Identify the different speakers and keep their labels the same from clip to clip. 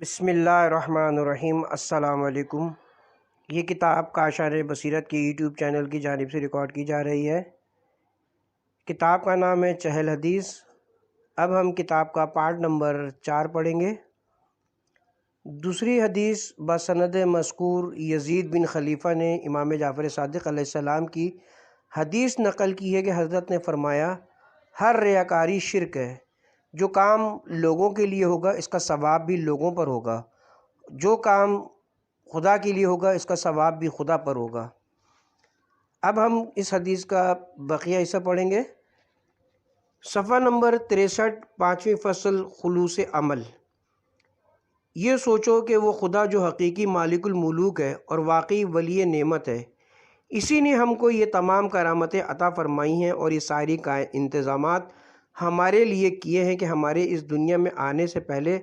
Speaker 1: بسم اللہ الرحمن الرحیم۔ السلام علیکم۔ یہ کتاب کاشان بصیرت کے یوٹیوب چینل کی جانب سے ریکارڈ کی جا رہی ہے۔ کتاب کا نام ہے چہل حدیث۔ اب ہم کتاب کا پارٹ نمبر 4 پڑھیں گے۔ دوسری حدیث بسند مذکور یزید بن خلیفہ نے امام جعفر صادق علیہ السلام کی حدیث نقل کی ہے کہ حضرت نے فرمایا، ہر ریاکاری شرک ہے۔ جو کام لوگوں کے لیے ہوگا اس کا ثواب بھی لوگوں پر ہوگا، جو کام خدا کے لیے ہوگا اس کا ثواب بھی خدا پر ہوگا۔ اب ہم اس حدیث کا بقیہ حصہ پڑھیں گے۔ صفحہ نمبر 63، 5ویں فصل، خلوص عمل۔ یہ سوچو کہ وہ خدا جو حقیقی مالک الملوک ہے اور واقعی ولی نعمت ہے، اسی نے ہم کو یہ تمام کرامتیں عطا فرمائی ہیں اور یہ ساری انتظامات ہمارے لیے کیے ہیں کہ ہمارے اس دنیا میں آنے سے پہلے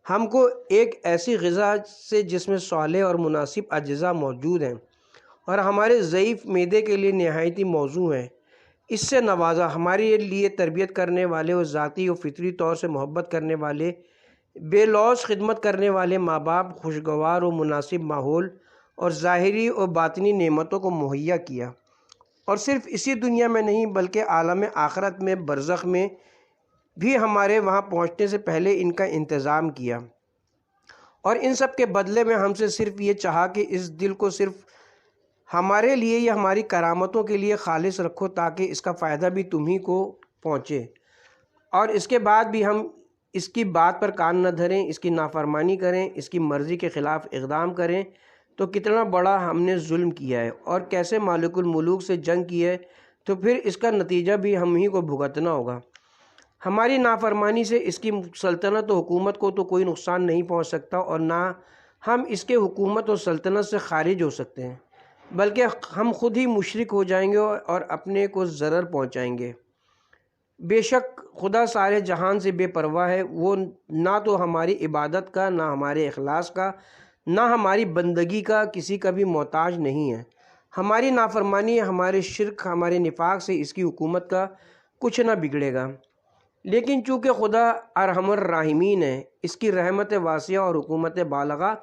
Speaker 1: ہم کو ایک ایسی غذا سے جس میں صالح اور مناسب اجزاء موجود ہیں اور ہمارے ضعیف معدے کے لیے نہایت موزوں ہیں، اس سے نوازا، ہمارے لیے تربیت کرنے والے اور ذاتی و فطری طور سے محبت کرنے والے، بے لوث خدمت کرنے والے ماں باپ، خوشگوار و مناسب ماحول اور ظاہری اور باطنی نعمتوں کو مہیا کیا، اور صرف اسی دنیا میں نہیں بلکہ عالم آخرت میں، برزخ میں بھی ہمارے وہاں پہنچنے سے پہلے ان کا انتظام کیا، اور ان سب کے بدلے میں ہم سے صرف یہ چاہا کہ اس دل کو صرف ہمارے لیے یا ہماری کرامتوں کے لیے خالص رکھو تاکہ اس کا فائدہ بھی تمہیں کو پہنچے، اور اس کے بعد بھی ہم اس کی بات پر کان نہ دھریں، اس کی نافرمانی کریں، اس کی مرضی کے خلاف اقدام کریں، تو کتنا بڑا ہم نے ظلم کیا ہے اور کیسے مالک الملوک سے جنگ کی ہے، تو پھر اس کا نتیجہ بھی ہم ہی کو بھگتنا ہوگا۔ ہماری نافرمانی سے اس کی سلطنت و حکومت کو تو کوئی نقصان نہیں پہنچ سکتا، اور نہ ہم اس کے حکومت و سلطنت سے خارج ہو سکتے ہیں، بلکہ ہم خود ہی مشرک ہو جائیں گے اور اپنے کو ضرر پہنچائیں گے۔ بے شک خدا سارے جہان سے بے پرواہ ہے، وہ نہ تو ہماری عبادت کا، نہ ہمارے اخلاص کا، نہ ہماری بندگی کا کسی کا بھی محتاج نہیں ہے۔ ہماری نافرمانی، ہمارے شرک، ہمارے نفاق سے اس کی حکومت کا کچھ نہ بگڑے گا، لیکن چونکہ خدا ارحم الراحمین ہے، اس کی رحمت واسعہ اور حکومت بالغہ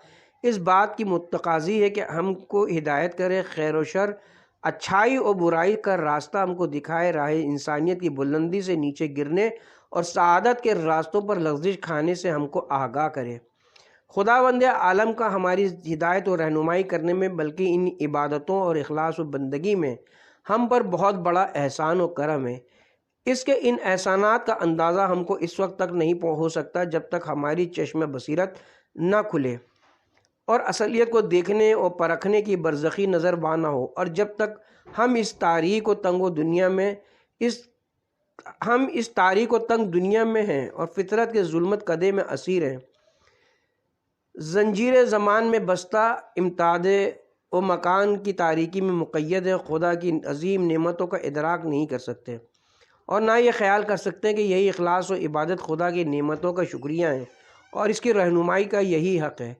Speaker 1: اس بات کی متقاضی ہے کہ ہم کو ہدایت کرے، خیر و شر، اچھائی اور برائی کا راستہ ہم کو دکھائے، راہ انسانیت کی بلندی سے نیچے گرنے اور سعادت کے راستوں پر لغزش کھانے سے ہم کو آگاہ کرے۔ خداوند عالم کا ہماری ہدایت و رہنمائی کرنے میں بلکہ ان عبادتوں اور اخلاص و بندگی میں ہم پر بہت بڑا احسان و کرم ہے۔ اس کے ان احسانات کا اندازہ ہم کو اس وقت تک نہیں ہو سکتا جب تک ہماری چشم بصیرت نہ کھلے اور اصلیت کو دیکھنے اور پرکھنے کی برزخی نظر وہاں نہ ہو، اور جب تک ہم اس تاریک و تنگ دنیا میں ہیں اور فطرت کے ظلمت کدے میں اسیر ہیں، زنجیر زمان میں بستہ، امتداد و مکان کی تاریکی میں مقید ہے، خدا کی عظیم نعمتوں کا ادراک نہیں کر سکتے اور نہ یہ خیال کر سکتے کہ یہی اخلاص و عبادت خدا کی نعمتوں کا شکریہ ہے اور اس کی رہنمائی کا یہی حق ہے۔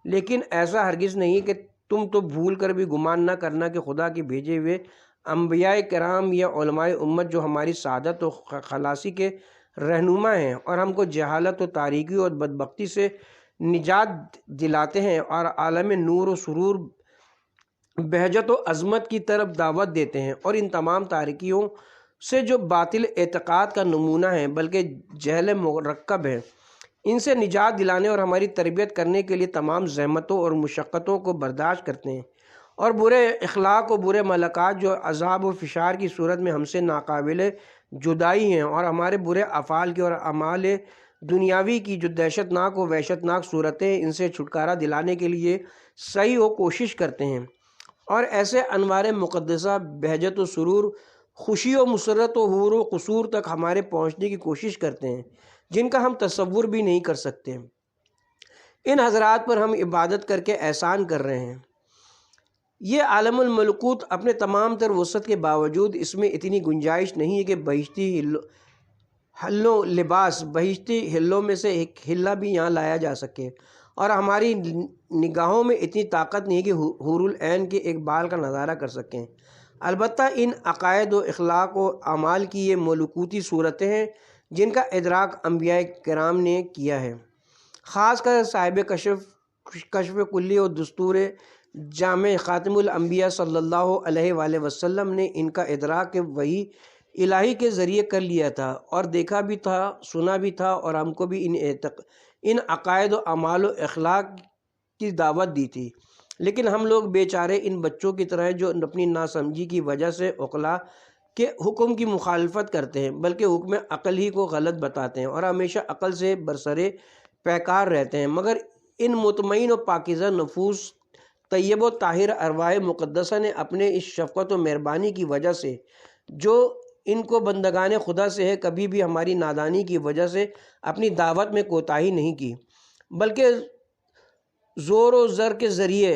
Speaker 1: لیکن ایسا ہرگز نہیں کہ تم تو بھول کر بھی گمان نہ کرنا کہ خدا کے بھیجے ہوئے انبیاء کرام یا علماء امت جو ہماری سعادت و خلاصی کے رہنما ہیں اور ہم کو جہالت و تاریکی اور بدبختی سے نجات دلاتے ہیں اور عالم نور و سرور، بہجت و عظمت کی طرف دعوت دیتے ہیں، اور ان تمام تاریکیوں سے جو باطل اعتقاد کا نمونہ ہیں بلکہ جہل مرکب ہیں، ان سے نجات دلانے اور ہماری تربیت کرنے کے لیے تمام زحمتوں اور مشقتوں کو برداشت کرتے ہیں، اور برے اخلاق و برے ملکات جو عذاب و فشار کی صورت میں ہم سے ناقابل جدائی ہیں اور ہمارے برے افعال کی اور اعمال دنیاوی کی جو دہشت ناک و وحشت ناک صورتیں، ان سے چھٹکارا دلانے کے لیے صحیح و کوشش کرتے ہیں، اور ایسے انوار مقدسہ، بہجت و سرور، خوشی و مسرت و حور و قصور تک ہمارے پہنچنے کی کوشش کرتے ہیں جن کا ہم تصور بھی نہیں کر سکتے۔ ان حضرات پر ہم عبادت کر کے احسان کر رہے ہیں۔ یہ عالم الملکوت اپنے تمام تر وسعت کے باوجود اس میں اتنی گنجائش نہیں ہے کہ بہشتی حلوں لباس، بہشتی حلوں میں سے ایک حلہ بھی یہاں لایا جا سکے، اور ہماری نگاہوں میں اتنی طاقت نہیں ہے کہ حور العین کے ایک بال کا نظارہ کر سکیں۔ البتہ ان عقائد و اخلاق و اعمال کی یہ ملکوتی صورتیں ہیں جن کا ادراک انبیاء کرام نے کیا ہے۔ خاص کر صاحب کشف کلی اور دستور جامع خاتم الانبیاء صلی اللہ علیہ وآلہ وسلم نے ان کا ادراک وحی الہی کے ذریعے کر لیا تھا اور دیکھا بھی تھا، سنا بھی تھا، اور ہم کو بھی ان عقائد و اعمال و اخلاق کی دعوت دی تھی۔ لیکن ہم لوگ بیچارے ان بچوں کی طرح جو اپنی ناسمجھی کی وجہ سے عقلاء کے حکم کی مخالفت کرتے ہیں، بلکہ حکم عقل ہی کو غلط بتاتے ہیں اور ہمیشہ عقل سے برسرے پیکار رہتے ہیں۔ مگر ان مطمئن و پاکیزہ نفوس، طیب و طاہر ارواح مقدسہ نے اپنے اس شفقت و مہربانی کی وجہ سے جو ان کو بندگان خدا سے ہے، کبھی بھی ہماری نادانی کی وجہ سے اپنی دعوت میں کوتاہی نہیں کی، بلکہ زور و زر کے ذریعے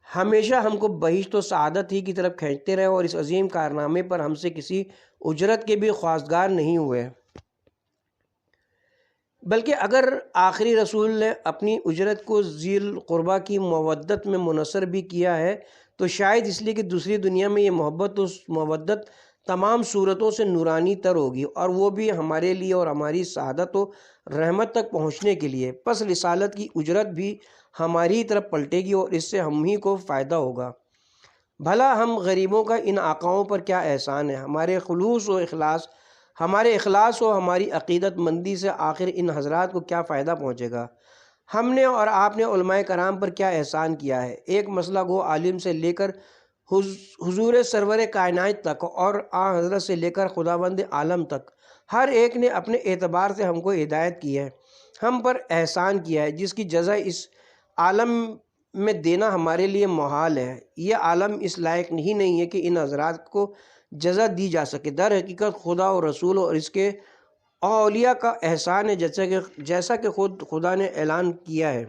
Speaker 1: ہمیشہ ہم کو بہشت و سعادت ہی کی طرف کھینچتے رہے اور اس عظیم کارنامے پر ہم سے کسی اجرت کے بھی خواستگار نہیں ہوئے۔ بلکہ اگر آخری رسول نے اپنی اجرت کو ذی القربہ کی مودت میں منحصر بھی کیا ہے تو شاید اس لیے کہ دوسری دنیا میں یہ محبت و مودت تمام صورتوں سے نورانی تر ہوگی، اور وہ بھی ہمارے لیے اور ہماری سعادت و رحمت تک پہنچنے کے لیے۔ پس رسالت کی اجرت بھی ہماری طرف پلٹے گی اور اس سے ہم ہی کو فائدہ ہوگا۔ بھلا ہم غریبوں کا ان آقاؤں پر کیا احسان ہے؟ ہمارے اخلاص و ہماری عقیدت مندی سے آخر ان حضرات کو کیا فائدہ پہنچے گا؟ ہم نے اور آپ نے علماء کرام پر کیا احسان کیا ہے؟ ایک مسئلہ گو عالم سے لے کر حضور سرور کائنات تک اور آن حضرت سے لے کر خداوند عالم تک ہر ایک نے اپنے اعتبار سے ہم کو ہدایت کی ہے، ہم پر احسان کیا ہے، جس کی جزا اس عالم میں دینا ہمارے لیے محال ہے۔ یہ عالم اس لائق ہی نہیں ہے کہ ان حضرات کو جزا دی جا سکے۔ در حقیقت خدا اور رسول اور اس کے اولیاء کا احسان ہے، جیسا کہ خود خدا نے اعلان کیا ہے،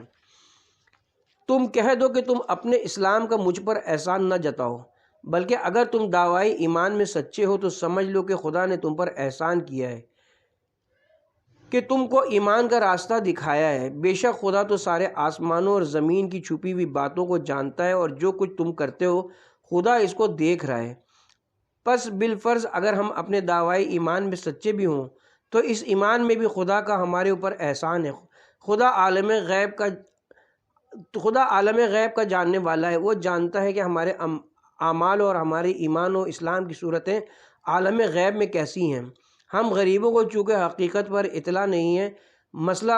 Speaker 1: تم کہہ دو کہ تم اپنے اسلام کا مجھ پر احسان نہ جتاؤ، بلکہ اگر تم دعوی ایمان میں سچے ہو تو سمجھ لو کہ خدا نے تم پر احسان کیا ہے کہ تم کو ایمان کا راستہ دکھایا ہے۔ بے شک خدا تو سارے آسمانوں اور زمین کی چھپی ہوئی باتوں کو جانتا ہے، اور جو کچھ تم کرتے ہو خدا اس کو دیکھ رہا ہے۔ پس بالفرض اگر ہم اپنے دعوی ایمان میں سچے بھی ہوں تو اس ایمان میں بھی خدا کا ہمارے اوپر احسان ہے۔ خدا عالم غیب کا جاننے والا ہے، وہ جانتا ہے کہ ہمارے اعمال اور ہمارے ایمان و اسلام کی صورتیں عالم غیب میں کیسی ہیں۔ ہم غریبوں کو چونکہ حقیقت پر اطلاع نہیں ہے، مسئلہ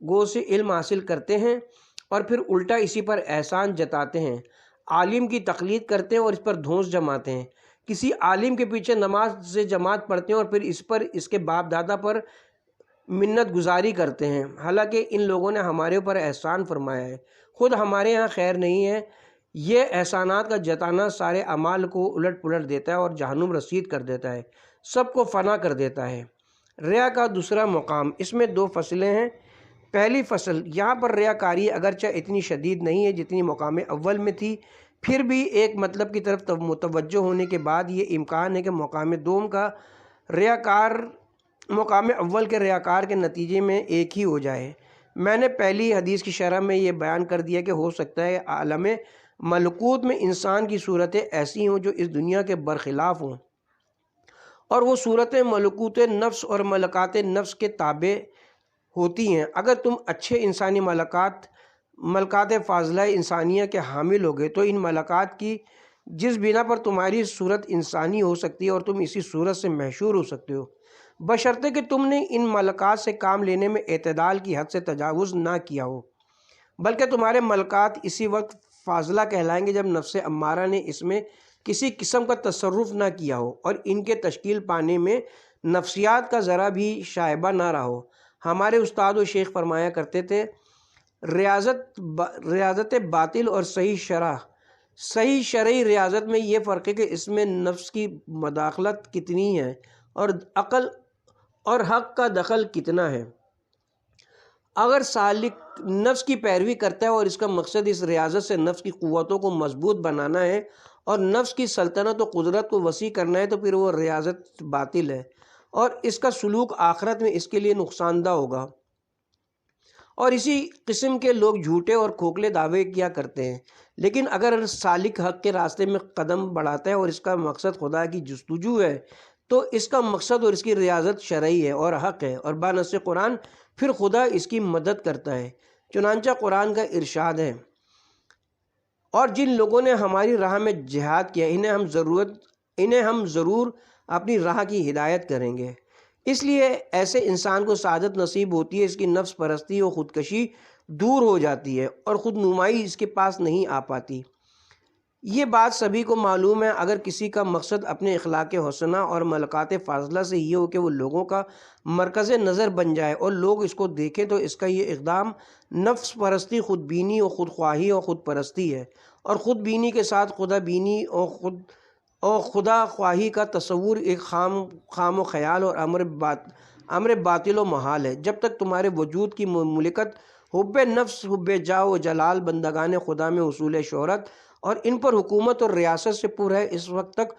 Speaker 1: گو سے علم حاصل کرتے ہیں اور پھر الٹا اسی پر احسان جتاتے ہیں، عالم کی تقلید کرتے ہیں اور اس پر دھونس جماتے ہیں، کسی عالم کے پیچھے نماز سے جماعت پڑھتے ہیں اور پھر اس پر اس کے باپ دادا پر منت گزاری کرتے ہیں، حالانکہ ان لوگوں نے ہمارے اوپر احسان فرمایا ہے، خود ہمارے ہاں خیر نہیں ہے۔ یہ احسانات کا جتانا سارے اعمال کو الٹ پلٹ دیتا ہے اور جہنم رسید کر دیتا ہے، سب کو فنا کر دیتا ہے۔ ریا کا دوسرا مقام، اس میں 2 فصلیں ہیں۔ پہلی فصل، یہاں پر ریاکاری اگرچہ اتنی شدید نہیں ہے جتنی مقام اول میں تھی، پھر بھی ایک مطلب کی طرف متوجہ ہونے کے بعد یہ امکان ہے کہ مقام دوم کا ریاکار مقام اول کے ریاکار کے نتیجے میں ایک ہی ہو جائے۔ میں نے پہلی حدیث کی شرح میں یہ بیان کر دیا کہ ہو سکتا ہے عالم ملکوت میں انسان کی صورتیں ایسی ہوں جو اس دنیا کے برخلاف ہوں، اور وہ صورتیں ملکوت نفس اور ملکات نفس کے تابع ہوتی ہیں۔ اگر تم اچھے انسانی ملکات فاضلہ انسانیہ کے حامل ہوگے تو ان ملکات کی جس بنا پر تمہاری صورت انسانی ہو سکتی ہے اور تم اسی صورت سے محشور ہو سکتے ہو، بشرطے کہ تم نے ان ملکات سے کام لینے میں اعتدال کی حد سے تجاوز نہ کیا ہو، بلکہ تمہارے ملکات اسی وقت فاضلہ کہلائیں گے جب نفس امارہ نے اس میں کسی قسم کا تصرف نہ کیا ہو اور ان کے تشکیل پانے میں نفسیات کا ذرا بھی شائبہ نہ رہا ہو۔ ہمارے استاد و شیخ فرمایا کرتے تھے، ریاضت باطل اور صحیح شرعی ریاضت میں یہ فرق ہے کہ اس میں نفس کی مداخلت کتنی ہے اور عقل اور حق کا دخل کتنا ہے۔ اگر سالک نفس کی پیروی کرتا ہے اور اس کا مقصد اس ریاضت سے نفس کی قوتوں کو مضبوط بنانا ہے اور نفس کی سلطنت و قدرت کو وسیع کرنا ہے تو پھر وہ ریاضت باطل ہے اور اس کا سلوک آخرت میں اس کے لیے نقصان دہ ہوگا۔ اور اسی قسم کے لوگ جھوٹے اور کھوکھلے دعوے کیا کرتے ہیں، لیکن اگر سالک حق کے راستے میں قدم بڑھاتا ہے اور اس کا مقصد خدا کی جستجو ہے تو اس کا مقصد اور اس کی ریاضت شرعی ہے اور حق ہے، اور بنص قرآن پھر خدا اس کی مدد کرتا ہے۔ چنانچہ قرآن کا ارشاد ہے، اور جن لوگوں نے ہماری راہ میں جہاد کیا انہیں ہم ضرور اپنی راہ کی ہدایت کریں گے۔ اس لیے ایسے انسان کو سعادت نصیب ہوتی ہے، اس کی نفس پرستی و خودکشی دور ہو جاتی ہے اور خود نمائی اس کے پاس نہیں آ پاتی۔ یہ بات سبھی کو معلوم ہے۔ اگر کسی کا مقصد اپنے اخلاق حسنہ اور ملکات فاضلہ سے یہ ہو کہ وہ لوگوں کا مرکز نظر بن جائے اور لوگ اس کو دیکھیں، تو اس کا یہ اقدام نفس پرستی، خود بینی اور خود خواہی اور خود پرستی ہے، اور خود بینی کے ساتھ خدا بینی اور خدا خواہی کا تصور ایک خام و خیال اور امر باطل و محال ہے۔ جب تک تمہارے وجود کی مملکت حب نفس، حب جاہ و جلال، بندگان خدا میں حصول شہرت اور ان پر حکومت اور ریاست سے پر ہے، اس وقت تک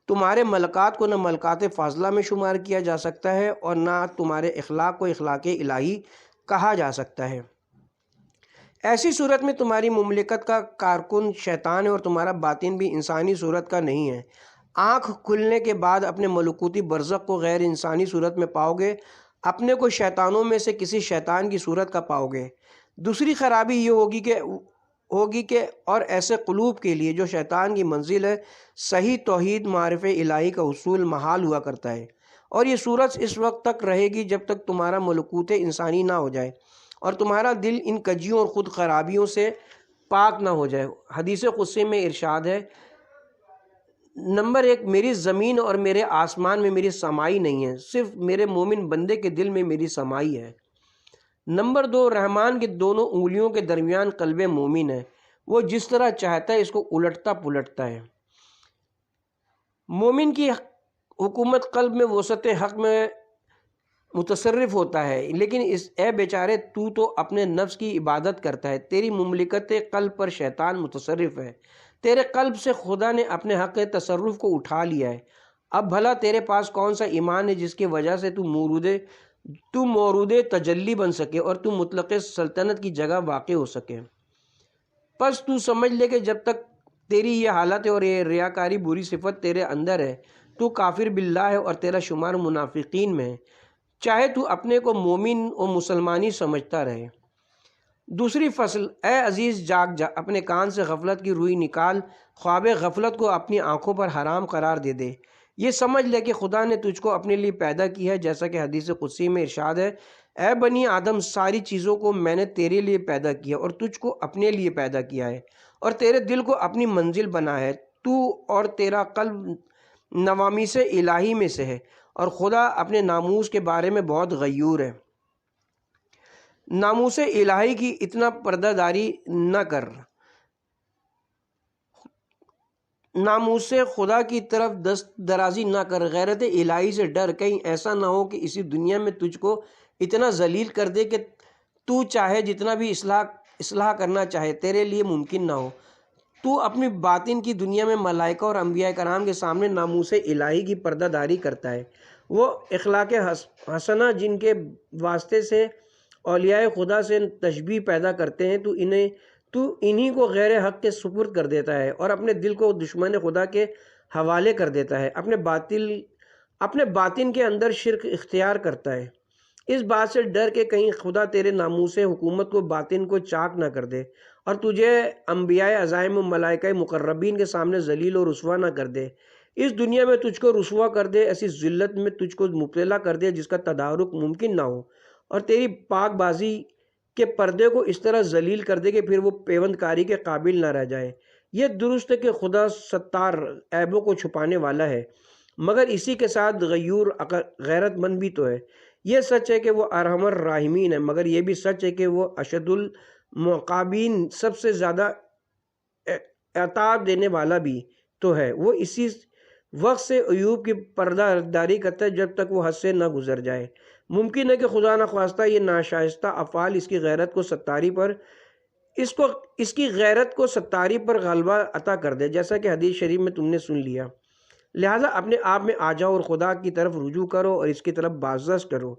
Speaker 1: تمہارے ملکات کو نہ ملکات فاضلہ میں شمار کیا جا سکتا ہے اور نہ تمہارے اخلاق کو اخلاق الہی کہا جا سکتا ہے۔ ایسی صورت میں تمہاری مملکت کا کارکن شیطان ہے اور تمہارا باطن بھی انسانی صورت کا نہیں ہے۔ آنکھ کھلنے کے بعد اپنے ملکوتی برزخ کو غیر انسانی صورت میں پاؤ گے، اپنے کو شیطانوں میں سے کسی شیطان کی صورت کا پاؤ گے۔ دوسری خرابی یہ ہوگی کہ اور ایسے قلوب کے لیے جو شیطان کی منزل ہے، صحیح توحید معرفت الہی کا حصول محال ہوا کرتا ہے، اور یہ صورت اس وقت تک رہے گی جب تک تمہارا ملکوت انسانی نہ ہو جائے اور تمہارا دل ان کجیوں اور خود خرابیوں سے پاک نہ ہو جائے۔ حدیث قدسی میں ارشاد ہے، نمبر 1، میری زمین اور میرے آسمان میں میری سمائی نہیں ہے، صرف میرے مومن بندے کے دل میں میری سمائی ہے۔ نمبر 2، رحمان کی دونوں انگلیوں کے درمیان قلب مومن ہے، وہ جس طرح چاہتا ہے اس کو الٹتا پلٹتا ہے۔ مومن کی حکومت قلب میں وسعت حق میں متصرف ہوتا ہے، لیکن اے بیچارے، تو اپنے نفس کی عبادت کرتا ہے، تیری مملکت قلب پر شیطان متصرف ہے، تیرے قلب سے خدا نے اپنے حق تصرف کو اٹھا لیا ہے۔ اب بھلا تیرے پاس کون سا ایمان ہے جس کی وجہ سے تو مورود تجلی بن سکے اور تو مطلق سلطنت کی جگہ واقع ہو سکے؟ پس تو سمجھ لے کہ جب تک تیری یہ حالت ہے اور یہ ریاکاری بری صفت تیرے اندر ہے، تو کافر باللہ ہے اور تیرا شمار منافقین میں ہے، چاہے تو اپنے کو مومن و مسلمانی سمجھتا رہے۔ دوسری فصل، اے عزیز جاگ جا، اپنے کان سے غفلت کی روئی نکال، خواب غفلت کو اپنی آنکھوں پر حرام قرار دے دے۔ یہ سمجھ لے کہ خدا نے تجھ کو اپنے لیے پیدا کیا ہے، جیسا کہ حدیث قدسی میں ارشاد ہے، اے بنی آدم، ساری چیزوں کو میں نے تیرے لیے پیدا کیا اور تجھ کو اپنے لیے پیدا کیا ہے اور تیرے دل کو اپنی منزل بنا ہے۔ تو اور تیرا قلب نوامیس الہی میں سے ہے، اور خدا اپنے ناموس کے بارے میں بہت غیور ہے۔ ناموس الہی کی اتنا پردہ داری نہ کر، ناموس خدا کی طرف دست درازی نہ کر، غیرت الہی سے ڈر، کہیں ایسا نہ ہو کہ اسی دنیا میں تجھ کو اتنا ذلیل کر دے کہ تو چاہے جتنا بھی اصلاح کرنا چاہے تیرے لیے ممکن نہ ہو۔ تو اپنی باطن کی دنیا میں ملائکہ اور انبیاء کرام کے سامنے ناموس الہی کی پردہ داری کرتا ہے۔ وہ اخلاق حسنہ جن کے واسطے سے اولیاء خدا سے تشبیہ پیدا کرتے ہیں، تو انہی کو غیر حق کے سپرد کر دیتا ہے اور اپنے دل کو دشمن خدا کے حوالے کر دیتا ہے، اپنے باطن کے اندر شرک اختیار کرتا ہے۔ اس بات سے ڈر کہ کہیں خدا تیرے ناموس حکومت کو باطن کو چاک نہ کر دے اور تجھے انبیاء عظائم و ملائکہ مقربین کے سامنے ذلیل و رسوا نہ کر دے، اس دنیا میں تجھ کو رسوا کر دے، ایسی ذلت میں تجھ کو مبتلا کر دے جس کا تدارک ممکن نہ ہو، اور تیری پاک بازی کے پردے کو اس طرح ذلیل کر دے کہ پھر وہ پیوند کاری کے قابل نہ رہ جائے۔ یہ درست ہے کہ خدا ستار، عیبوں کو چھپانے والا ہے، مگر اسی کے ساتھ غیور غیرت مند بھی تو ہے۔ یہ سچ ہے کہ وہ ارحم الراحمین ہے، مگر یہ بھی سچ ہے کہ وہ اشد المعاقبین، سب سے زیادہ عطاب دینے والا بھی تو ہے۔ وہ اسی وقت سے ایوب کی پردہ داری کرتا ہے جب تک وہ حد سے نہ گزر جائے۔ ممکن ہے کہ خدا نخواستہ یہ ناشائستہ افعال اس کی غیرت کو ستاری پر غلبہ عطا کر دے، جیسا کہ حدیث شریف میں تم نے سن لیا۔ لہذا اپنے آپ میں آ جاؤ اور خدا کی طرف رجوع کرو اور اس کی طرف بازگشت کرو،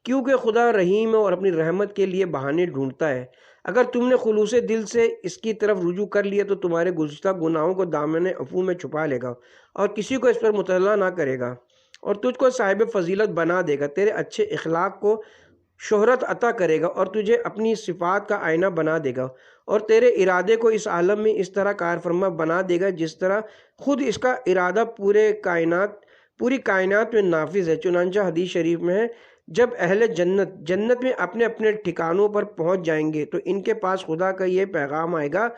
Speaker 1: کیونکہ خدا رحیم ہے اور اپنی رحمت کے لیے بہانے ڈھونڈتا ہے۔ اگر تم نے خلوص دل سے اس کی طرف رجوع کر لیا تو تمہارے گزشتہ گناہوں کو دامن عفو میں چھپا لے گا اور کسی کو اس پر مطلع نہ کرے گا اور تجھ کو صاحب فضیلت بنا دے گا۔ تیرے اچھے اخلاق کو شہرت عطا کرے گا اور تجھے اپنی صفات کا آئینہ بنا دے گا، اور تیرے ارادے کو اس عالم میں اس طرح کار فرما بنا دے گا جس طرح خود اس کا ارادہ پوری کائنات میں نافذ ہے۔ چنانچہ حدیث شریف میں ہے، جب اہل جنت میں اپنے اپنے ٹھکانوں پر پہنچ جائیں گے تو ان کے پاس خدا کا یہ پیغام آئے گا،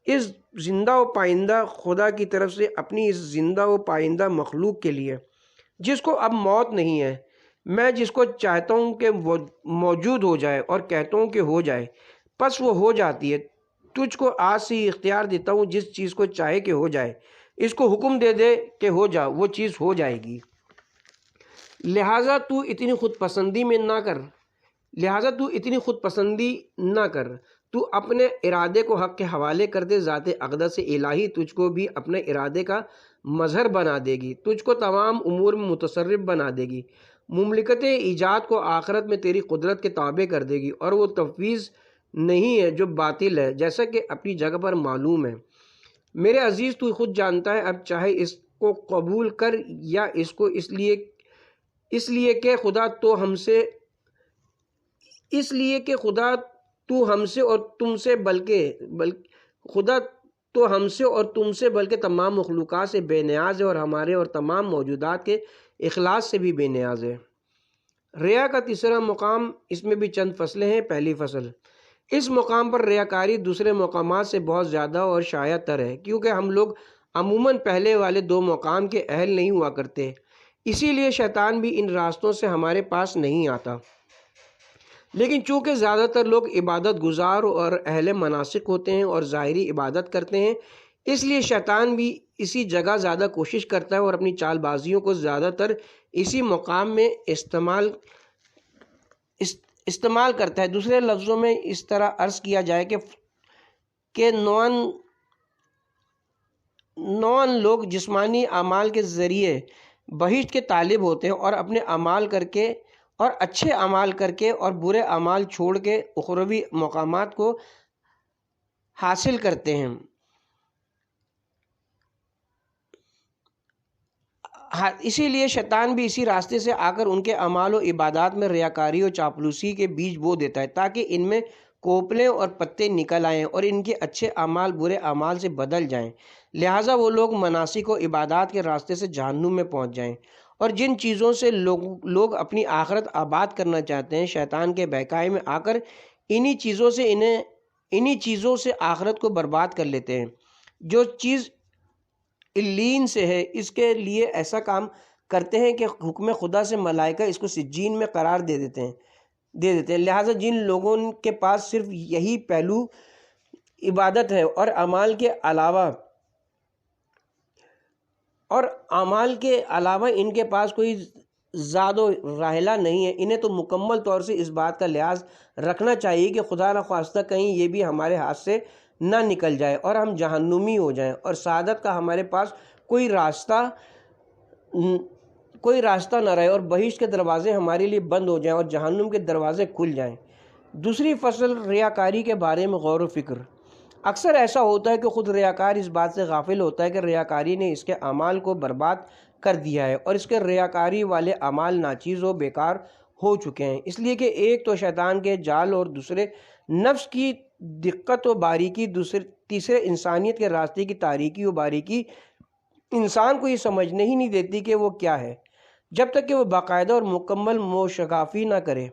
Speaker 1: اس زندہ و پائندہ خدا کی طرف سے اپنی اس زندہ و پائندہ مخلوق کے لیے جس کو اب موت نہیں ہے، میں جس کو چاہتا ہوں کہ وہ موجود ہو جائے اور کہتا ہوں کہ ہو جائے، پس وہ ہو جاتی ہے۔ تجھ کو آج سے ہی اختیار دیتا ہوں، جس چیز کو چاہے کہ ہو جائے، اس کو حکم دے دے کہ ہو جا، وہ چیز ہو جائے گی۔ لہٰذا تو اتنی خود پسندی نہ کر، تو اپنے ارادے کو حق کے حوالے کر دے۔ ذات اقدس الہی تجھ کو بھی اپنے ارادے کا مظہر بنا دے گی، تجھ کو تمام امور میں متصرف بنا دے گی، مملکت ایجاد کو آخرت میں تیری قدرت کے تابع کر دے گی، اور وہ تفویض نہیں ہے جو باطل ہے، جیسا کہ اپنی جگہ پر معلوم ہے۔ میرے عزیز، تو خود جانتا ہے، اب چاہے اس کو قبول کر یا اس کو اس لیے کہ خدا تو ہم سے اور تم سے بلکہ تمام مخلوقات سے بے نیاز ہے، اور ہمارے اور تمام موجودات کے اخلاص سے بھی بے نیاز ہے۔ ریا کا تیسرا مقام، اس میں بھی چند فصلیں ہیں۔ پہلی فصل، اس مقام پر ریاکاری دوسرے مقامات سے بہت زیادہ اور شائع تر ہے، کیونکہ ہم لوگ عموماً پہلے والے دو مقام کے اہل نہیں ہوا کرتے، اسی لیے شیطان بھی ان راستوں سے ہمارے پاس نہیں آتا۔ لیکن چونکہ زیادہ تر لوگ عبادت گزار اور اہل مناسک ہوتے ہیں اور ظاہری عبادت کرتے ہیں، اس لیے شیطان بھی اسی جگہ زیادہ کوشش کرتا ہے اور اپنی چال بازیوں کو زیادہ تر اسی مقام میں استعمال کرتا ہے۔ دوسرے لفظوں میں اس طرح عرض کیا جائے کہ نوعاً لوگ جسمانی اعمال کے ذریعے بہشت کے طالب ہوتے ہیں، اور اپنے اعمال کر کے اور اچھے اعمال کر کے اور برے اعمال چھوڑ کے اخروی مقامات کو حاصل کرتے ہیں۔ اسی لیے شیطان بھی اسی راستے سے آ کر ان کے اعمال و عبادات میں ریاکاری و چاپلوسی کے بیج بو دیتا ہے، تاکہ ان میں کوپلیں اور پتے نکل آئیں اور ان کے اچھے اعمال برے اعمال سے بدل جائیں۔ لہٰذا وہ لوگ مناسک و عبادات کے راستے سے جہنم میں پہنچ جائیں، اور جن چیزوں سے لوگ اپنی آخرت آباد کرنا چاہتے ہیں، شیطان کے بہکاوے میں آ کر انہی چیزوں سے آخرت کو برباد کر لیتے ہیں۔ جو چیز علین سے ہے، اس کے لیے ایسا کام کرتے ہیں کہ حکم خدا سے ملائکہ اس کو سجین میں قرار دے دیتے ہیں۔ لہٰذا جن لوگوں کے پاس صرف یہی پہلو عبادت ہے اور اعمال کے علاوہ ان کے پاس کوئی زاد و راحلہ نہیں ہے، انہیں تو مکمل طور سے اس بات کا لحاظ رکھنا چاہیے کہ خدا نخواستہ کہیں یہ بھی ہمارے ہاتھ سے نہ نکل جائے اور ہم جہنمی ہو جائیں، اور سعادت کا ہمارے پاس کوئی راستہ نہ رہے، اور بہشت کے دروازے ہمارے لیے بند ہو جائیں اور جہنم کے دروازے کھل جائیں۔ دوسری فصل، ریاکاری کے بارے میں غور و فکر۔ اکثر ایسا ہوتا ہے کہ خود ریاکار اس بات سے غافل ہوتا ہے کہ ریاکاری نے اس کے اعمال کو برباد کر دیا ہے، اور اس کے ریاکاری والے اعمال ناچیز و بیکار ہو چکے ہیں، اس لیے کہ ایک تو شیطان کے جال اور دوسرے نفس کی دقت و باریکی، تیسرے انسانیت کے راستے کی تاریکی و باریکی انسان کو یہ سمجھنے ہی نہیں دیتی کہ وہ کیا ہے، جب تک کہ وہ باقاعدہ اور مکمل موشگافی نہ کرے۔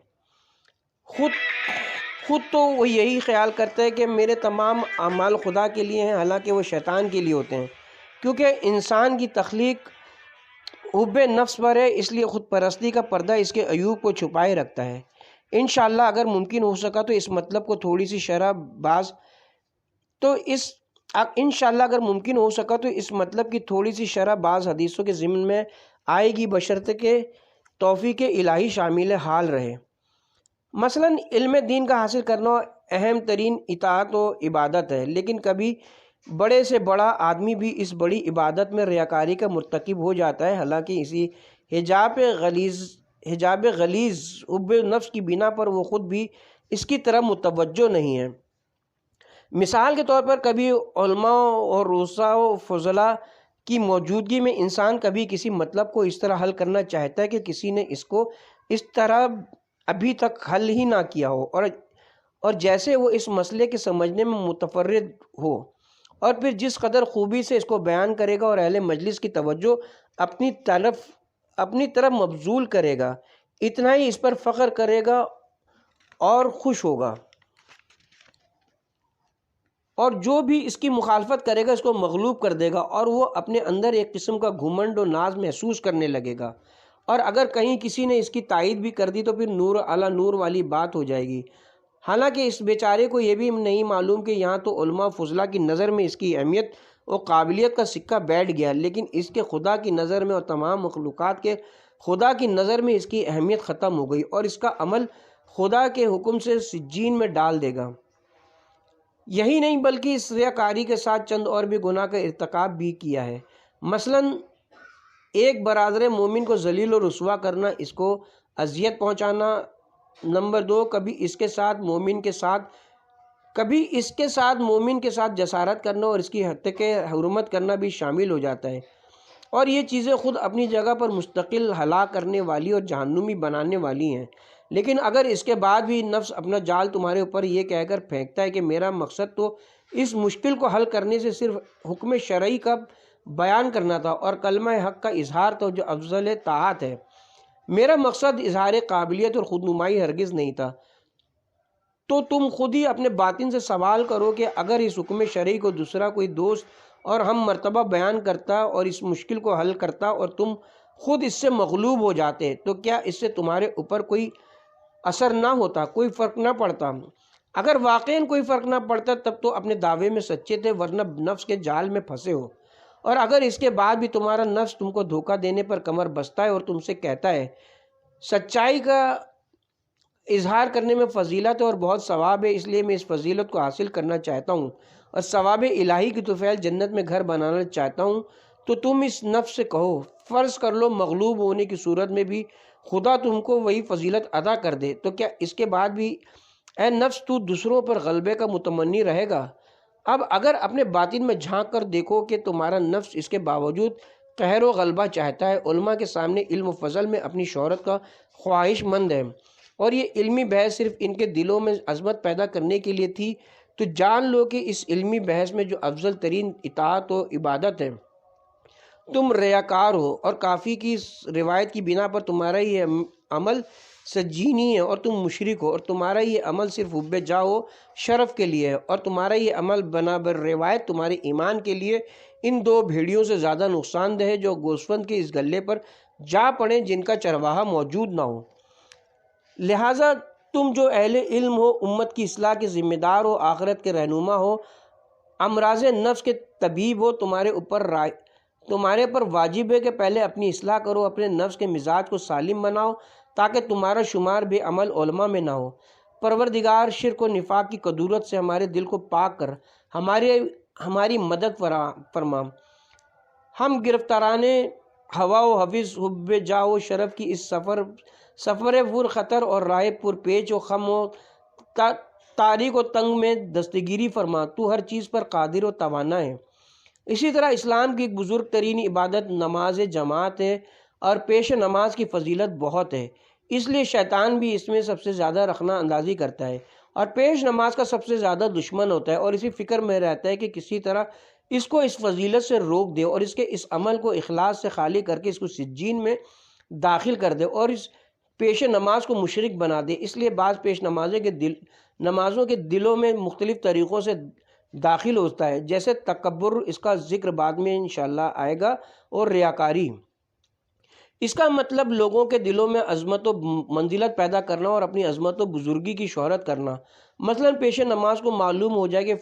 Speaker 1: خود تو وہ یہی خیال کرتا ہے کہ میرے تمام اعمال خدا کے لیے ہیں، حالانکہ وہ شیطان کے لیے ہوتے ہیں، کیونکہ انسان کی تخلیق حب نفس پر ہے، اس لیے خود پرستی کا پردہ اس کے عیوب کو چھپائے رکھتا ہے۔ انشاءاللہ اگر ممکن ہو سکا تو اس مطلب کو تھوڑی سی شرح بعض حدیثوں کے ضمن میں آئے گی، بشرطے کہ توفیق الہی شامل حال رہے۔ مثلاً علم دین کا حاصل کرنا اہم ترین اطاعت و عبادت ہے، لیکن کبھی بڑے سے بڑا آدمی بھی اس بڑی عبادت میں ریاکاری کا مرتکب ہو جاتا ہے، حالانکہ اسی حجاب غلیظ حب نفس کی بنا پر وہ خود بھی اس کی طرف متوجہ نہیں ہے۔ مثال کے طور پر کبھی علماء اور رؤساء و فضلاء کی موجودگی میں انسان کبھی کسی مطلب کو اس طرح حل کرنا چاہتا ہے کہ کسی نے اس کو اس طرح ابھی تک حل ہی نہ کیا ہو، اور جیسے وہ اس مسئلے کے سمجھنے میں متفرد ہو، اور پھر جس قدر خوبی سے اس کو بیان کرے گا اور اہل مجلس کی توجہ اپنی طرف مبذول کرے گا، اتنا ہی اس پر فخر کرے گا اور خوش ہوگا، اور جو بھی اس کی مخالفت کرے گا اس کو مغلوب کر دے گا، اور وہ اپنے اندر ایک قسم کا گھمنڈ و ناز محسوس کرنے لگے گا، اور اگر کہیں کسی نے اس کی تائید بھی کر دی تو پھر نور علی نور والی بات ہو جائے گی۔ حالانکہ اس بیچارے کو یہ بھی نہیں معلوم کہ یہاں تو علماء فضلہ کی نظر میں اس کی اہمیت اور قابلیت کا سکہ بیٹھ گیا، لیکن اس کے خدا کی نظر میں اور تمام مخلوقات کے خدا کی نظر میں اس کی اہمیت ختم ہو گئی، اور اس کا عمل خدا کے حکم سے سجین میں ڈال دے گا۔ یہی نہیں بلکہ اس ریاکاری کے ساتھ چند اور بھی گناہ کا ارتکاب بھی کیا ہے۔ مثلاً ایک برادر مومن کو ذلیل و رسوا کرنا، اس کو اذیت پہنچانا۔ نمبر 2، کبھی اس کے ساتھ مومن کے ساتھ جسارت کرنا اور اس کی حق حرمت کرنا بھی شامل ہو جاتا ہے، اور یہ چیزیں خود اپنی جگہ پر مستقل ہلاک کرنے والی اور جہنمی بنانے والی ہیں، لیکن اگر اس کے بعد بھی نفس اپنا جال تمہارے اوپر یہ کہہ کر پھینکتا ہے کہ میرا مقصد تو اس مشکل کو حل کرنے سے صرف حکم شرعی کا بیان کرنا تھا اور کلمہ حق کا اظہار تھا جو افضل طاعت ہے، میرا مقصد اظہار قابلیت اور خود نمائی ہرگز نہیں تھا، تو تم خود ہی اپنے باطن سے سوال کرو کہ اگر اس حکم شرعی کو دوسرا کوئی دوست اور ہم مرتبہ بیان کرتا اور اس مشکل کو حل کرتا اور تم خود اس سے مغلوب ہو جاتے، تو کیا اس سے تمہارے اوپر کوئی اثر نہ ہوتا، کوئی فرق نہ پڑتا؟ اگر واقعاً کوئی فرق نہ پڑتا تب تو اپنے دعوے میں سچے تھے، ورنہ نفس کے جال میں پھنسے ہو، اور اگر اس کے بعد بھی تمہارا نفس تم کو دھوکہ دینے پر کمر بستہ ہے اور تم سے کہتا ہے سچائی کا اظہار کرنے میں فضیلت ہے اور بہت ثواب ہے، اس لیے میں اس فضیلت کو حاصل کرنا چاہتا ہوں اور ثواب الہی کی طفیل جنت میں گھر بنانا چاہتا ہوں، تو تم اس نفس سے کہو، فرض کر لو مغلوب ہونے کی صورت میں بھی خدا تم کو وہی فضیلت ادا کر دے، تو کیا اس کے بعد بھی اے نفس تو دوسروں پر غلبے کا متمنی رہے گا؟ اب اگر اپنے باطن میں جھانک کر دیکھو کہ تمہارا نفس اس کے باوجود قہر و غلبہ چاہتا ہے، علماء کے سامنے علم و فضل میں اپنی شہرت کا خواہش مند ہے، اور یہ علمی بحث صرف ان کے دلوں میں عظمت پیدا کرنے کے لیے تھی، تو جان لو کہ اس علمی بحث میں جو افضل ترین اطاعت و عبادت ہے تم ریاکار ہو، اور کافی کی روایت کی بنا پر تمہارا یہ عمل سجینی ہے اور تم مشرک ہو، اور تمہارا یہ عمل صرف حب جاہ و شرف کے لیے ہے، اور تمہارا یہ عمل بنا بر روایت تمہارے ایمان کے لیے ان 2 بھیڑیوں سے زیادہ نقصان دہ ہے جو گوسفند کے اس گلے پر جا پڑیں جن کا چرواہا موجود نہ ہو۔ لہٰذا تم جو اہل علم ہو، امت کی اصلاح کے ذمہ دار ہو، آخرت کے رہنما ہو، امراض نفس کے طبیب ہو، تمہارے پر واجب ہے کہ پہلے اپنی اصلاح کرو، اپنے نفس کے مزاج کو سالم بناؤ تاکہ تمہارا شمار بے عمل علماء میں نہ ہو۔ پروردگار شرک و نفاق کی قدورت سے ہمارے دل کو پاک کر ہماری مدد فرما۔ ہم گرفتاران ہوا و حوث حب جاہ و شرف کی اس سفر پر خطر اور راہ پر پیچ و خم و تاریک و تنگ میں دستگیری فرما، تو ہر چیز پر قادر و توانا ہے۔ اسی طرح اسلام کی ایک بزرگ ترین عبادت نماز جماعت ہے، اور پیش نماز کی فضیلت بہت ہے، اس لیے شیطان بھی اس میں سب سے زیادہ رخنہ اندازی کرتا ہے اور پیش نماز کا سب سے زیادہ دشمن ہوتا ہے، اور اسی فکر میں رہتا ہے کہ کسی طرح اس کو اس فضیلت سے روک دے اور اس کے اس عمل کو اخلاص سے خالی کر کے اس کو سجین میں داخل کر دے اور اس پیش نماز کو مشرک بنا دے۔ اس لیے بعض پیش نمازوں کے دلوں میں مختلف طریقوں سے داخل ہوتا ہے، جیسے تکبر، اس کا ذکر بعد میں انشاءاللہ آئے گا، اور ریاکاری۔ اس کا مطلب لوگوں کے دلوں میں عظمت و منزلت پیدا کرنا اور اپنی عظمت و بزرگی کی شہرت کرنا۔ مثلا پیش نماز کو معلوم ہو جائے کہ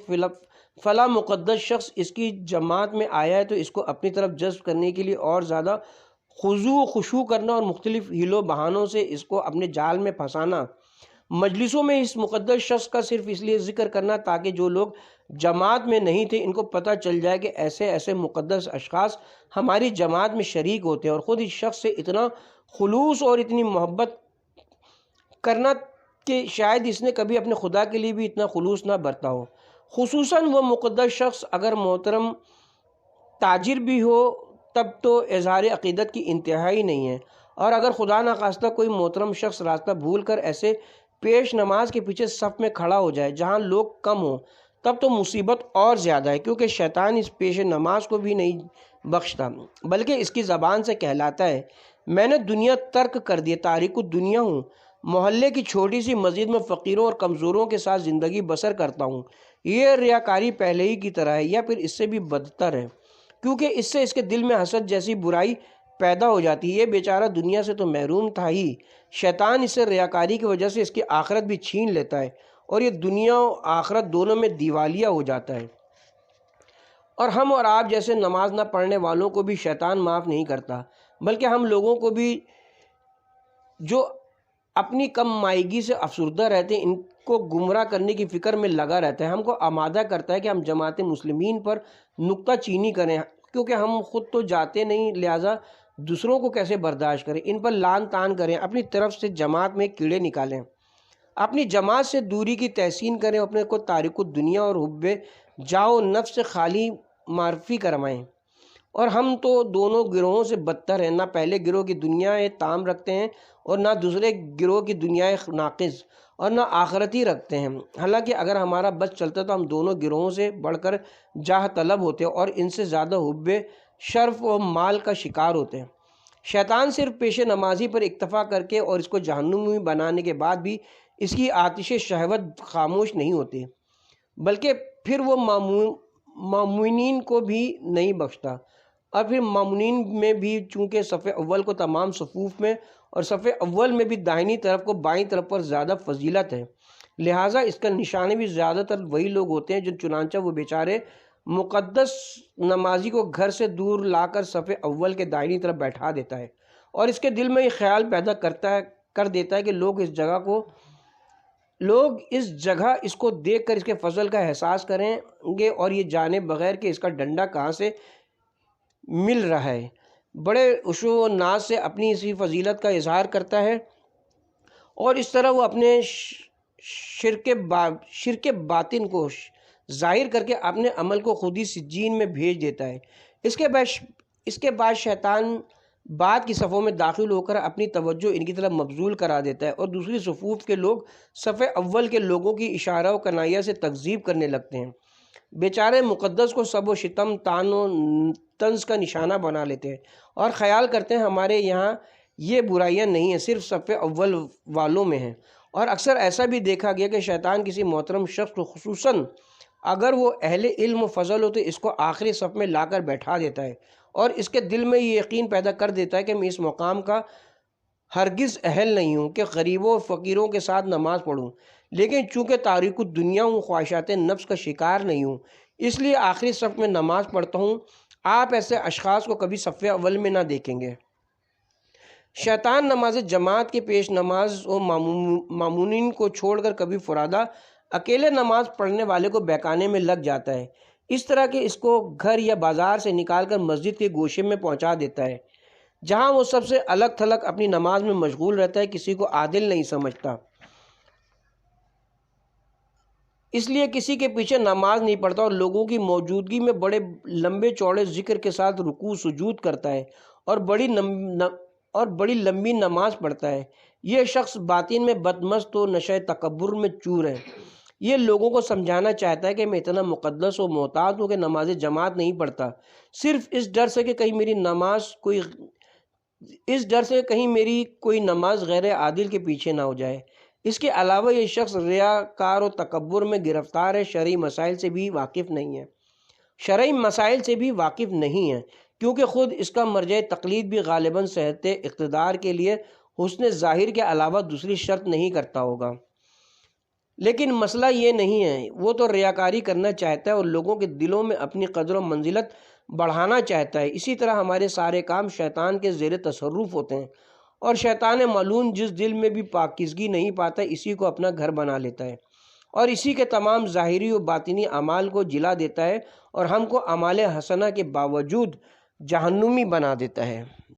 Speaker 1: فلاں مقدس شخص اس کی جماعت میں آیا ہے، تو اس کو اپنی طرف جذب کرنے کے لیے اور زیادہ خضوع و خشوع کرنا اور مختلف ہیل و بہانوں سے اس کو اپنے جال میں پھنسانا۔ مجلسوں میں اس مقدس شخص کا صرف اس لیے ذکر کرنا تاکہ جو لوگ جماعت میں نہیں تھے ان کو پتہ چل جائے کہ ایسے مقدس اشخاص ہماری جماعت میں شریک ہوتے ہیں، اور خود اس شخص سے اتنا خلوص اور اتنی محبت کرنا کہ شاید اس نے کبھی اپنے خدا کے لیے بھی اتنا خلوص نہ برتا ہو۔ خصوصاً وہ مقدس شخص اگر محترم تاجر بھی ہو تب تو اظہار عقیدت کی انتہائی نہیں ہے، اور اگر خدا نخواستہ کوئی محترم شخص راستہ بھول کر ایسے پیش نماز کے پیچھے صف میں کھڑا ہو جائے جہاں لوگ کم ہوں، تب تو مصیبت اور زیادہ ہے، کیونکہ شیطان اس پیش نماز کو بھی نہیں بخشتا، بلکہ اس کی زبان سے کہلاتا ہے میں نے دنیا ترک کر دی، تاریک الدنیا ہوں، محلے کی چھوٹی سی مسجد میں فقیروں اور کمزوروں کے ساتھ زندگی بسر کرتا ہوں۔ یہ ریاکاری پہلے ہی کی طرح ہے یا پھر اس سے بھی بدتر ہے، کیونکہ اس سے اس کے دل میں حسد جیسی برائی پیدا ہو جاتی ہے۔ یہ بیچارہ دنیا سے تو محروم تھا ہی، شیطان اس سے ریاکاری کی وجہ سے اس کی آخرت بھی چھین لیتا ہے اور یہ دنیا و آخرت دونوں میں دیوالیہ ہو جاتا ہے۔ اور ہم اور آپ جیسے نماز نہ پڑھنے والوں کو بھی شیطان معاف نہیں کرتا، بلکہ ہم لوگوں کو بھی جو اپنی کم مائیگی سے افسردہ رہتے ہیں، ان کو گمراہ کرنے کی فکر میں لگا رہتا ہے، ہم کو آمادہ کرتا ہے کہ ہم جماعت مسلمین پر نکتہ چینی کریں، کیونکہ ہم خود تو جاتے نہیں، لہٰذا دوسروں کو کیسے برداشت کریں، ان پر لعن طعن کریں، اپنی طرف سے جماعت میں کیڑے نکالیں، اپنی جماعت سے دوری کی تحسین کریں، اپنے کو تارک الدنیا اور حب جاؤ نفس سے خالی معرفی کروائیں۔ اور ہم تو دونوں گروہوں سے بدتر ہیں، نہ پہلے گروہ کی دنیا تام رکھتے ہیں اور نہ دوسرے گروہ کی دنیا ناقص اور نہ آخرتی رکھتے ہیں۔ حالانکہ اگر ہمارا بس چلتا تو ہم دونوں گروہوں سے بڑھ کر جاہ طلب ہوتے اور ان سے زیادہ حب شرف و مال کا شکار ہوتے ہیں۔ شیطان صرف پیش نمازی پر اکتفا کر کے اور اس کو جہنمی بنانے کے بعد بھی اس کی آتش شہوت خاموش نہیں ہوتی، بلکہ پھر وہ مومنین کو بھی نہیں بخشتا، اور پھر مومنین میں بھی چونکہ صف اول کو تمام صفوف میں اور صف اول میں بھی دائنی طرف کو بائیں طرف پر زیادہ فضیلت ہے، لہٰذا اس کا نشانے بھی زیادہ تر وہی لوگ ہوتے ہیں جو چنانچہ وہ بیچارے مقدس نمازی کو گھر سے دور لا کر صف اول کے دائنی طرف بیٹھا دیتا ہے، اور اس کے دل میں یہ خیال پیدا کر دیتا ہے کہ لوگ اس جگہ اس کو دیکھ کر اس کے فضل کا احساس کریں گے اور یہ جانے بغیر کہ اس کا ڈنڈا کہاں سے مل رہا ہے، بڑے عشو و ناز سے اپنی اسی فضیلت کا اظہار کرتا ہے، اور اس طرح وہ اپنے شرک باطن کو ظاہر کر کے اپنے عمل کو خود ہی سجین میں بھیج دیتا ہے۔ اس کے بعد شیطان بعد کی صفوں میں داخل ہو کر اپنی توجہ ان کی طرف مبذول کرا دیتا ہے اور دوسری صفوف کے لوگ صف اول کے لوگوں کی اشارہ و کنایہ سے تکذیب کرنے لگتے ہیں، بیچارے مقدس کو سب و شتم طعن و طنز کا نشانہ بنا لیتے ہیں اور خیال کرتے ہیں ہمارے یہاں یہ برائیاں نہیں ہیں، صرف صف اول والوں میں ہیں۔ اور اکثر ایسا بھی دیکھا گیا کہ شیطان کسی محترم شخص کو، خصوصاً اگر وہ اہل علم و فضل ہو، تو اس کو آخری صف میں لا کر بیٹھا دیتا ہے اور اس کے دل میں یہ یقین پیدا کر دیتا ہے کہ میں اس مقام کا ہرگز اہل نہیں ہوں کہ غریبوں اور فقیروں کے ساتھ نماز پڑھوں، لیکن چونکہ تاریک الدنیا ہوں، خواہشات نفس کا شکار نہیں ہوں، اس لیے آخری صف میں نماز پڑھتا ہوں۔ آپ ایسے اشخاص کو کبھی صف اول میں نہ دیکھیں گے۔ شیطان نماز جماعت کے پیش نماز و مامونین کو چھوڑ کر کبھی فرادہ اکیلے نماز پڑھنے والے کو بہکانے میں لگ جاتا ہے، اس طرح کہ اس کو گھر یا بازار سے نکال کر مسجد کے گوشے میں پہنچا دیتا ہے، جہاں وہ سب سے الگ تھلگ اپنی نماز میں مشغول رہتا ہے، کسی کو عادل نہیں سمجھتا، اس لیے کسی کے پیچھے نماز نہیں پڑھتا اور لوگوں کی موجودگی میں بڑے لمبے چوڑے ذکر کے ساتھ رکوع سجود کرتا ہے اور بڑی لمبی نماز پڑھتا ہے۔ یہ شخص باطن میں بدمست و نشہ تکبر میں چور ہے۔ یہ لوگوں کو سمجھانا چاہتا ہے کہ میں اتنا مقدس و محتاط ہوں کہ نماز جماعت نہیں پڑھتا، صرف اس ڈر سے کہ کہیں میری کوئی نماز غیر عادل کے پیچھے نہ ہو جائے۔ اس کے علاوہ یہ شخص ریاکار و تکبر میں گرفتار ہے، شرعی مسائل سے بھی واقف نہیں ہے، کیونکہ خود اس کا مرجع تقلید بھی غالباً صحت اقتدار کے لیے حسن ظاہر کے علاوہ دوسری شرط نہیں کرتا ہوگا۔ لیکن مسئلہ یہ نہیں ہے، وہ تو ریاکاری کرنا چاہتا ہے اور لوگوں کے دلوں میں اپنی قدر و منزلت بڑھانا چاہتا ہے۔ اسی طرح ہمارے سارے کام شیطان کے زیر تصرف ہوتے ہیں، اور شیطان ملعون جس دل میں بھی پاکیزگی نہیں پاتا اسی کو اپنا گھر بنا لیتا ہے اور اسی کے تمام ظاہری و باطنی اعمال کو جلا دیتا ہے اور ہم کو اعمال حسنہ کے باوجود جہنمی بنا دیتا ہے۔